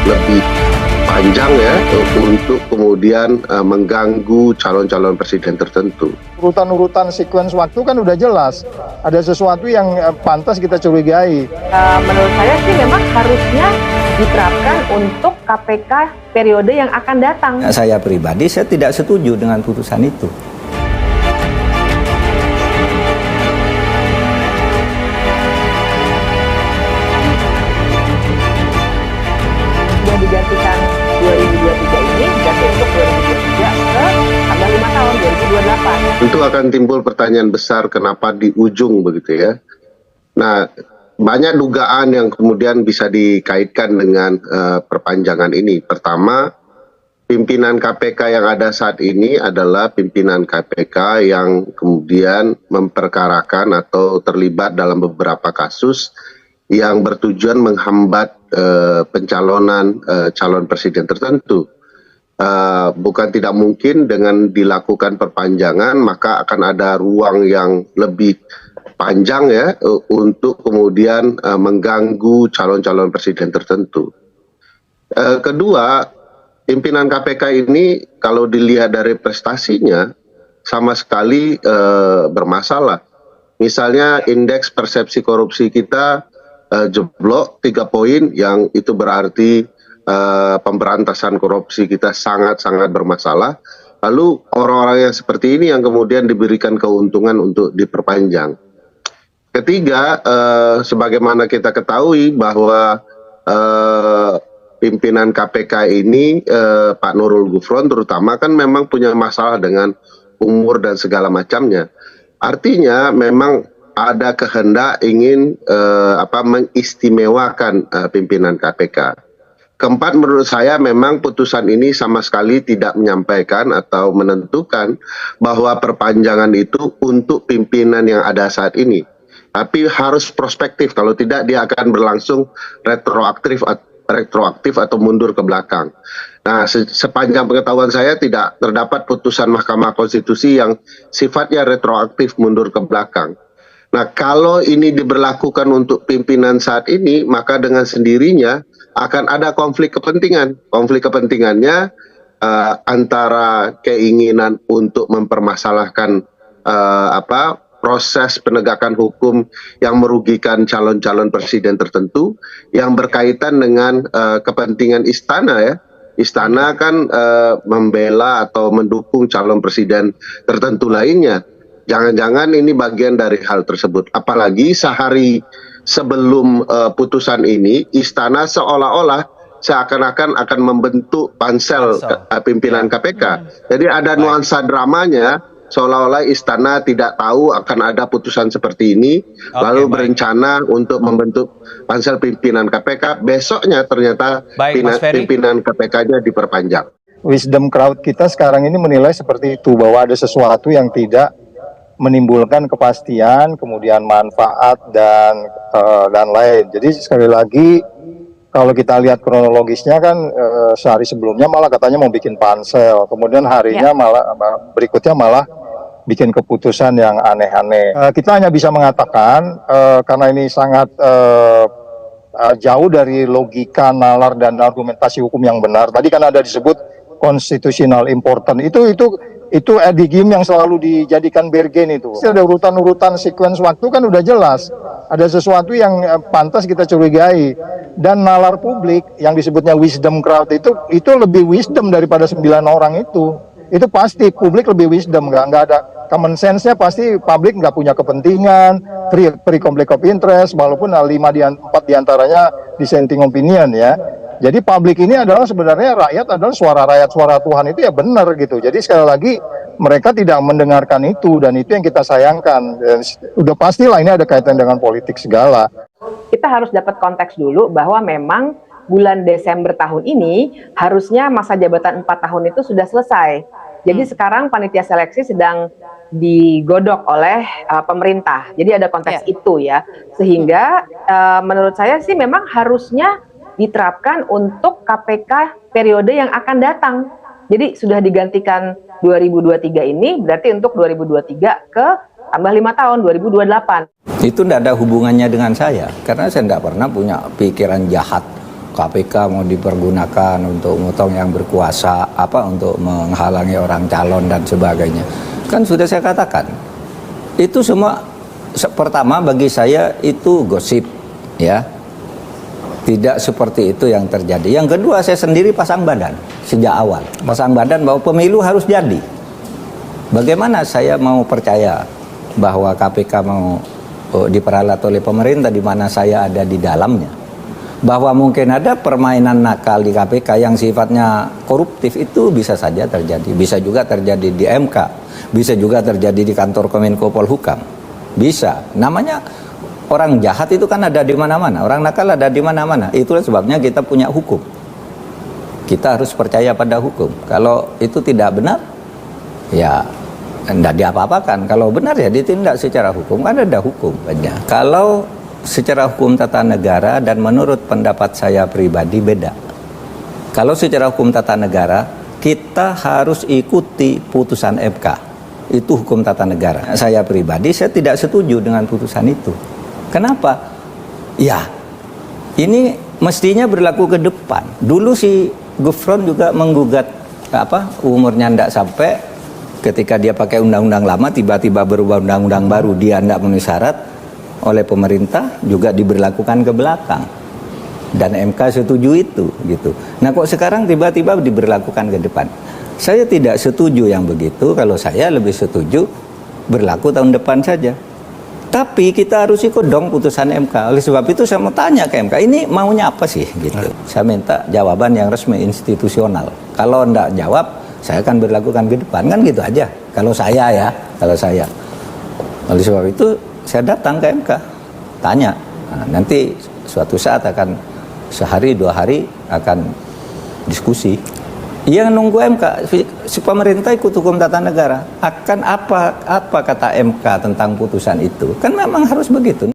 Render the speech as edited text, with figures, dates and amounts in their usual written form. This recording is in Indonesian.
lebih panjang ya untuk kemudian mengganggu calon-calon presiden tertentu. Urutan-urutan sequence waktu kan udah jelas. Ada sesuatu yang pantas kita curigai. Menurut saya sih memang harusnya diterapkan untuk KPK periode yang akan datang. Saya pribadi, saya tidak setuju dengan putusan itu. Yang digantikan 2023 ini berarti untuk 2023 ke tambah 5 tahun 2028. Tentu akan timbul pertanyaan besar kenapa di ujung begitu ya. Nah, banyak dugaan yang kemudian bisa dikaitkan dengan perpanjangan ini. Pertama, pimpinan KPK yang ada saat ini adalah pimpinan KPK yang kemudian memperkarakan atau terlibat dalam beberapa kasus yang bertujuan menghambat pencalonan calon presiden tertentu. Bukan tidak mungkin dengan dilakukan perpanjangan maka akan ada ruang yang lebih panjang ya untuk kemudian mengganggu calon-calon presiden tertentu. Kedua, pimpinan KPK ini kalau dilihat dari prestasinya sama sekali bermasalah. Misalnya indeks persepsi korupsi kita jeblok 3 poin, yang itu berarti pemberantasan korupsi kita sangat-sangat bermasalah. Lalu orang-orang yang seperti ini yang kemudian diberikan keuntungan untuk diperpanjang. Ketiga, sebagaimana kita ketahui bahwa pimpinan KPK ini, Pak Nurul Gufron terutama kan memang punya masalah dengan umur dan segala macamnya. Artinya memang ada kehendak ingin mengistimewakan pimpinan KPK. Keempat, menurut saya memang putusan ini sama sekali tidak menyampaikan atau menentukan bahwa perpanjangan itu untuk pimpinan yang ada saat ini. Tapi harus prospektif, kalau tidak dia akan berlangsung retroaktif atau mundur ke belakang. Nah, sepanjang pengetahuan saya tidak terdapat putusan Mahkamah Konstitusi yang sifatnya retroaktif mundur ke belakang. Nah, kalau ini diberlakukan untuk pimpinan saat ini, maka dengan sendirinya akan ada konflik kepentingan. Konflik kepentingannya antara keinginan untuk mempermasalahkan proses penegakan hukum yang merugikan calon-calon presiden tertentu yang berkaitan dengan kepentingan istana ya. Istana kan membela atau mendukung calon presiden tertentu lainnya. Jangan-jangan ini bagian dari hal tersebut. Apalagi sehari sebelum putusan ini, Istana seolah-olah seakan-akan akan membentuk pansel pimpinan KPK. Jadi ada nuansa dramanya, seolah-olah Istana tidak tahu akan ada putusan seperti ini, lalu berencana untuk membentuk pansel pimpinan KPK. Besoknya ternyata pimpinan KPK-nya diperpanjang. Wisdom crowd kita sekarang ini menilai seperti itu, bahwa ada sesuatu yang tidak menimbulkan kepastian, kemudian manfaat dan lain. Jadi sekali lagi kalau kita lihat kronologisnya kan sehari sebelumnya malah katanya mau bikin pansel, kemudian harinya berikutnya malah bikin keputusan yang aneh-aneh. Kita hanya bisa mengatakan karena ini sangat jauh dari logika, nalar dan argumentasi hukum yang benar. Tadi kan ada disebut constitutional important. Itu adigim yang selalu dijadikan bergen itu. Ada urutan-urutan sequence waktu kan udah jelas. Ada sesuatu yang pantas kita curigai. Dan nalar publik yang disebutnya wisdom crowd itu lebih wisdom daripada 9 orang itu. Itu pasti publik lebih wisdom, nggak ada common sense-nya, pasti publik nggak punya kepentingan, free conflict of interest, walaupun 4 diantaranya dissenting opinion ya. Jadi publik ini adalah sebenarnya rakyat adalah suara rakyat, suara Tuhan itu ya benar gitu. Jadi sekali lagi mereka tidak mendengarkan itu dan itu yang kita sayangkan. Dan udah pastilah ini ada kaitan dengan politik segala. Kita harus dapat konteks dulu bahwa memang bulan Desember tahun ini harusnya masa jabatan 4 tahun itu sudah selesai. Jadi sekarang panitia seleksi sedang digodok oleh pemerintah. Jadi ada konteks itu ya. Sehingga menurut saya sih memang harusnya diterapkan untuk KPK periode yang akan datang. Jadi sudah digantikan 2023 ini, berarti untuk 2023 ke tambah 5 tahun, 2028. Itu tidak ada hubungannya dengan saya, karena saya tidak pernah punya pikiran jahat KPK mau dipergunakan untuk motong yang berkuasa, untuk menghalangi orang calon dan sebagainya. Kan sudah saya katakan, itu semua pertama bagi saya itu gosip, ya. Tidak seperti itu yang terjadi. Yang kedua, saya sendiri pasang badan sejak awal. Pasang badan bahwa pemilu harus jadi. Bagaimana saya mau percaya bahwa KPK mau diperalat oleh pemerintah di mana saya ada di dalamnya? Bahwa mungkin ada permainan nakal di KPK yang sifatnya koruptif itu bisa saja terjadi. Bisa juga terjadi di MK, bisa juga terjadi di kantor Kemenko Polhukam. Bisa. Namanya orang jahat itu kan ada di mana-mana, orang nakal ada di mana-mana. Itulah sebabnya kita punya hukum. Kita harus percaya pada hukum. Kalau itu tidak benar, ya tidak diapa-apakan. Kalau benar ya ditindak secara hukum, kan ada hukumnya. Kalau secara hukum tata negara dan menurut pendapat saya pribadi beda. Kalau secara hukum tata negara, kita harus ikuti putusan MK. Itu hukum tata negara. Saya pribadi, saya tidak setuju dengan putusan itu. Kenapa? Ya, ini mestinya berlaku ke depan. Dulu si Gufron juga menggugat umurnya tidak sampai, ketika dia pakai undang-undang lama tiba-tiba berubah undang-undang baru, dia tidak memenuhi syarat, oleh pemerintah juga diberlakukan ke belakang dan MK setuju itu gitu. Nah kok sekarang tiba-tiba diberlakukan ke depan? Saya tidak setuju yang begitu. Kalau saya lebih setuju berlaku tahun depan saja. Tapi kita harus ikut dong putusan MK. Oleh sebab itu saya mau tanya ke MK, ini maunya apa sih gitu. Saya minta jawaban yang resmi institusional. Kalau enggak jawab, saya akan berlakukan ke depan, kan gitu aja. Kalau saya. Oleh sebab itu saya datang ke MK, tanya. Nah, nanti suatu saat akan sehari 2 hari akan diskusi. Yang nunggu MK, si pemerintah ikut hukum tata negara. Akan apa kata MK tentang putusan itu? Kan memang harus begitu.